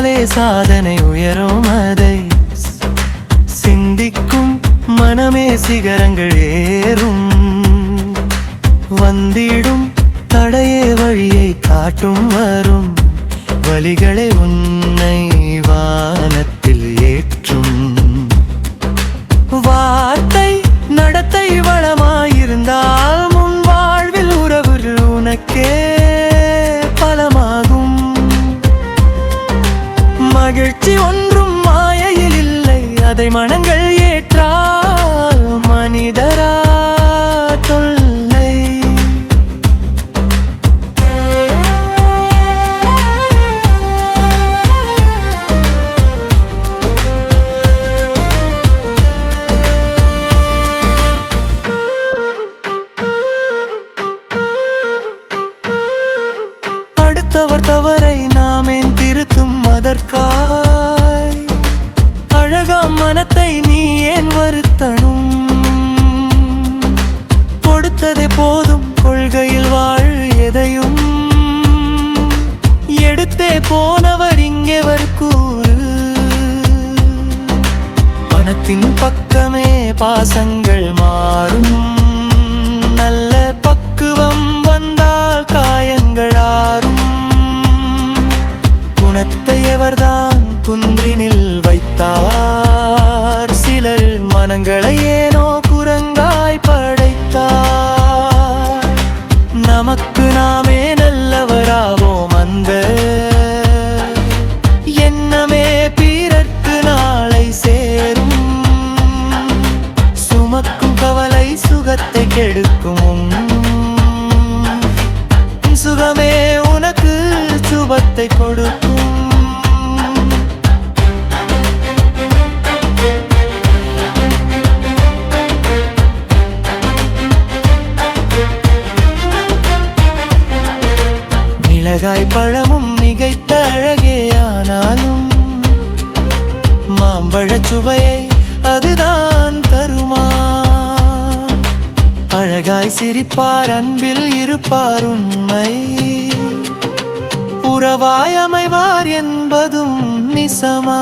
சிந்தித்தாலே சாதனை உயரும். அதை சிந்திக்கும் மனமே சிகரங்கள் ஏறும். வந்திடும் தடையே வழியை காட்டும். வரும் வழிகளை உன்னை வானத்தில் ஏற்றும். வார்த்தை நடத்தை வளமாயிருந்தால் முன் வாழ்வில் உறவு உனக்கே பலமாகும். மகிழ்ச்சி ஒன்றும் மாயையில் இல்லை, அதை மனங்கள் ஏற்றால் மனிதரா தொல்லை. அடுத்தவர் தவறை நாமேன் திருத்தும் அதற்காய் அழகாம் மனத்தை நீ ஏன் வருத்தணும். கொடுத்ததே போதும் கொள்கையில் வாழ். எதையும் எடுத்தே போனவர் இங்கே கூறு. பணத்தின் பக்கமே பாசங்கள் மாறும். நல்ல பக்குவம் வந்தால் காயங்கள் ஆறும். குணத்தை எவர்தான் குன்றினில் வைத்தார். சிலர் மனங்களை ஏனோ குரங்காய் படைத்தார். நமக்கு நாமே நல்லவராவோம். அந்த எண்ணமே பிறர்க்கு நாளை சேரும். சுமக்கும் கவலை சுகத்தை கெடுக்கும். சுகமே உனக்கு சுபத்தை கொடுக்கும். மிளகாய் பழமும் மிகைத்த அழகே, ஆனாலும் மாம்பழச் சுவையை அதுதான் தருமா. அழகாய் சிரிப்பார், அன்பில் இருப்பார், உண்மை உறவாய் அமைவார் என்பதும் நிசமா.